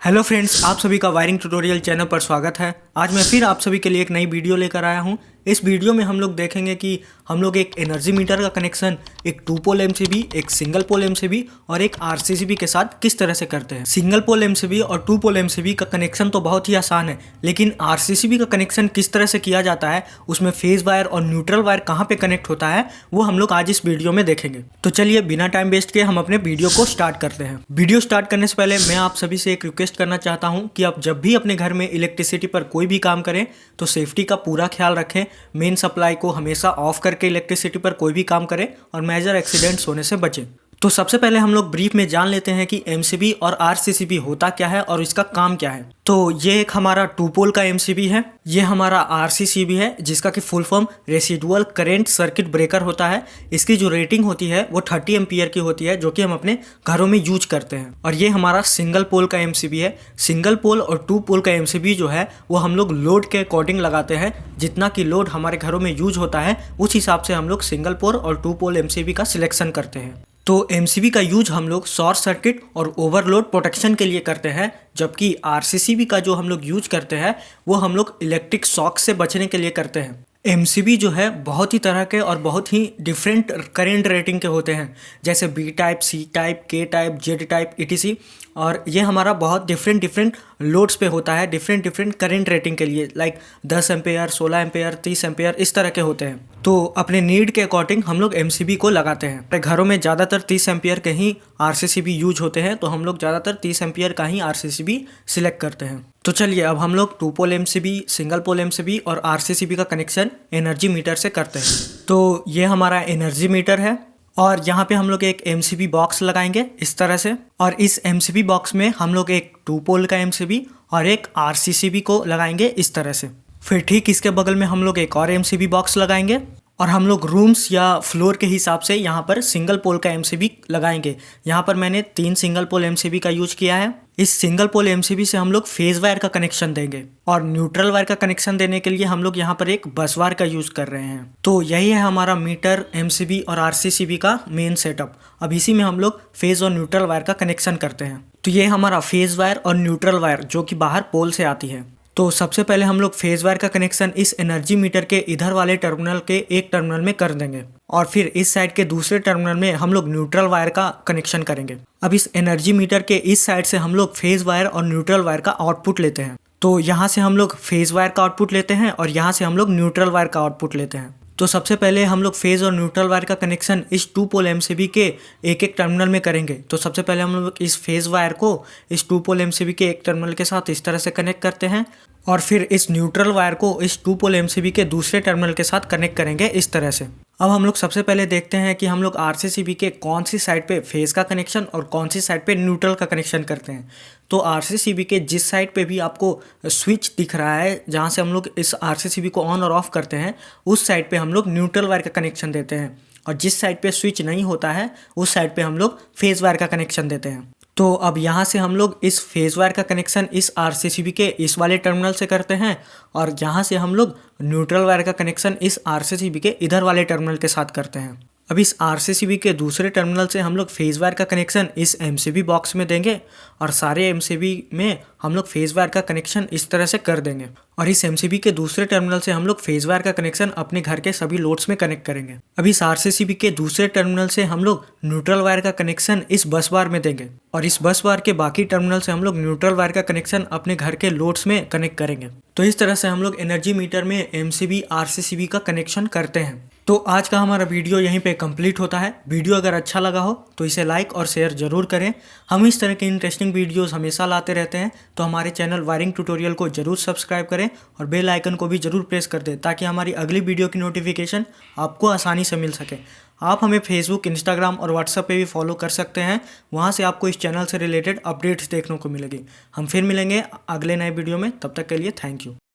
Hello friends, आप सभी का वायरिंग ट्यूटोरियल चैनल पर स्वागत है। आज मैं फिर आप सभी के लिए एक नई वीडियो लेकर आया हूं। इस वीडियो में हम लोग देखेंगे कि हम लोग एक एनर्जी मीटर का कनेक्शन एक 2 पोल एमसीबी, एक सिंगल पोल एमसीबी और एक आरसीसीबी के साथ किस तरह से करते हैं। सिंगल पोल एमसीबी और 2 पोल एमसीबी का कनेक्शन तो बहुत ही आसान है, लेकिन आरसीसीबी का कनेक्शन किस तरह से किया जाता है, उसमें फेज वायर और न्यूट्रल वायर कहाँ पे कनेक्ट होता है, वो हम लोग आज इस वीडियो में देखेंगे। तो चलिए बिना टाइम वेस्ट किए हम अपने वीडियो को स्टार्ट करते हैं। वीडियो स्टार्ट करने से पहले मैं आप सभी से एक रिक्वेस्ट करना चाहता हूं कि आप जब भी अपने घर में इलेक्ट्रिसिटी पर कोई भी काम करें तो सेफ्टी का पूरा ख्याल रखें। मेन सप्लाई को हमेशा ऑफ करके इलेक्ट्रिसिटी पर कोई भी काम करें और मेजर एक्सीडेंट्स होने से बचें। तो सबसे पहले हम लोग ब्रीफ में जान लेते हैं कि एमसीबी और आरसीसीबी होता क्या है और इसका काम क्या है। तो ये एक हमारा 2 पोल का एमसीबी है, ये हमारा आरसीसीबी है जिसका कि full form residual current circuit breaker होता है। इसकी जो रेटिंग होती है वो 30 एम्पियर की होती है, जो कि हम अपने घरों में यूज करते हैं। और ये हमारा सिंगल पोल का एमसीबी है। सिंगल पोल और 2 पोल का एमसीबी जो है वो हम लोग लोड के अकॉर्डिंग लगाते हैं। जितना कि लोड हमारे घरों में यूज होता है उस हिसाब से हम लोग सिंगल पोल और 2 पोल एमसीबी का सिलेक्शन करते हैं। तो एमसीबी का यूज हम लोग शॉर्ट सर्किट और ओवरलोड प्रोटेक्शन के लिए करते हैं, जबकि आरसीसीबी का जो हम लोग यूज करते हैं वो हम लोग इलेक्ट्रिक शॉक से बचने के लिए करते हैं। एमसीबी जो है बहुत ही तरह के और बहुत ही डिफरेंट करंट रेटिंग के होते हैं, जैसे बी टाइप, सी टाइप, के टाइप, जेड टाइप ईटीसी। और ये हमारा बहुत डिफरेंट लोड्स पे होता है, डिफरेंट करंट रेटिंग के लिए, लाइक 10 एम्पेयर, 16 एम्पेयर, 30 एम्पेयर, इस तरह के होते हैं। तो अपने नीड के अकॉर्डिंग हम लोग एमसीबी को लगाते हैं। अपने घरों में ज़्यादातर 30 एम्पियर के ही आरसीसीबी यूज होते हैं, तो हम लोग ज़्यादातर 30 एम्पियर का ही आरसीसीबी सिलेक्ट करते हैं। तो चलिए अब हम लोग 2 पोल एमसीबी, सिंगल पोल एमसीबी और आरसीसीबी का कनेक्शन एनर्जी मीटर से करते हैं। तो ये हमारा एनर्जी मीटर है और यहाँ पे हम लोग एक एमसीबी बॉक्स लगाएंगे इस तरह से, और इस एमसीबी बॉक्स में हम लोग एक 2 पोल का एमसीबी और एक आरसीसीबी को लगाएंगे इस तरह से। फिर ठीक इसके बगल में हम लोग एक और एमसीबी बॉक्स लगाएंगे और हम लोग रूम्स या फ्लोर के हिसाब से यहाँ पर सिंगल पोल का एमसीबी लगाएंगे। यहाँ पर मैंने 3 सिंगल पोल एमसीबी का यूज किया है। इस सिंगल पोल एमसीबी से हम लोग फेज वायर का कनेक्शन देंगे और न्यूट्रल वायर का कनेक्शन देने के लिए हम लोग यहाँ पर एक बस वायर का यूज कर रहे हैं। तो यही है हमारा मीटर, एमसीबी और आरसीसीबी का मेन सेटअप। अब इसी में हम लोग फेज और न्यूट्रल वायर का कनेक्शन करते हैं। तो ये हमारा फेज वायर और न्यूट्रल वायर जो कि बाहर पोल से आती है। तो सबसे पहले हम लोग फेज वायर का कनेक्शन इस एनर्जी मीटर के इधर वाले टर्मिनल के एक टर्मिनल में कर देंगे और फिर इस साइड के दूसरे टर्मिनल में हम लोग न्यूट्रल वायर का कनेक्शन करेंगे। अब इस एनर्जी मीटर के इस साइड से हम लोग फेज वायर और न्यूट्रल वायर का आउटपुट लेते हैं। तो यहाँ से हम लोग फेज वायर का आउटपुट लेते हैं और यहाँ से हम लोग न्यूट्रल वायर का आउटपुट लेते हैं। तो सबसे पहले हम लोग फेज और न्यूट्रल वायर का कनेक्शन इस 2 पोल एमसीबी के एक टर्मिनल में करेंगे। तो सबसे पहले हम लोग इस फेज वायर को इस 2 पोल एमसीबी के एक टर्मिनल के साथ इस तरह से कनेक्ट करते हैं और फिर इस न्यूट्रल वायर को इस 2 पोल एमसीबी के दूसरे टर्मिनल के साथ कनेक्ट करेंगे इस तरह से। अब हम लोग सबसे पहले देखते हैं कि हम लोग आरसीसीबी के कौन सी साइड पे फेज का कनेक्शन और कौन सी साइड पे न्यूट्रल का कनेक्शन करते हैं। तो आरसीसीबी के जिस साइड पे भी आपको स्विच दिख रहा है, जहाँ से हम लोग इस आरसीसीबी को ऑन और ऑफ करते हैं, उस साइड पे हम लोग न्यूट्रल वायर का कनेक्शन देते हैं और जिस साइड पे स्विच नहीं होता है उस साइड पे हम लोग फेज वायर का कनेक्शन देते हैं। तो अब यहाँ से हम लोग इस फेज वायर का कनेक्शन इस आरसीसीबी के इस वाले टर्मिनल से करते हैं और यहाँ से हम लोग न्यूट्रल वायर का कनेक्शन इस आरसीसीबी के इधर वाले टर्मिनल के साथ करते हैं। अब इस आरसीसीबी के दूसरे टर्मिनल से हम लोग फेज वायर का कनेक्शन इस एमसीबी बॉक्स में देंगे और सारे एमसीबी में हम लोग फेज वायर का कनेक्शन इस तरह से कर देंगे और इस एमसीबी के दूसरे टर्मिनल से हम लोग फेज वायर का कनेक्शन अपने घर के सभी लोड्स में कनेक्ट करेंगे। अब इस आरसीसीबी के दूसरे टर्मिनल से हम लोग न्यूट्रल वायर का कनेक्शन इस बस बार में देंगे और इस बस बार के बाकी टर्मिनल से हम लोग न्यूट्रल वायर का कनेक्शन अपने घर के लोड्स में कनेक्ट करेंगे। तो इस तरह से हम लोग एनर्जी मीटर में एमसीबी आरसीसीबी का कनेक्शन करते हैं। तो आज का हमारा वीडियो यहीं पे कंप्लीट होता है। वीडियो अगर अच्छा लगा हो तो इसे लाइक और शेयर जरूर करें। हम इस तरह के इंटरेस्टिंग वीडियोस हमेशा लाते रहते हैं, तो हमारे चैनल वायरिंग ट्यूटोरियल को जरूर सब्सक्राइब करें और बेल आइकन को भी जरूर प्रेस कर दें ताकि हमारी अगली वीडियो की नोटिफिकेशन आपको आसानी से मिल सके। आप हमें फेसबुक, इंस्टाग्राम और व्हाट्सएप पे भी फॉलो कर सकते हैं। वहाँ से आपको इस चैनल से रिलेटेड अपडेट्स देखने को मिलेगी। हम फिर मिलेंगे अगले नए वीडियो में, तब तक के लिए थैंक यू।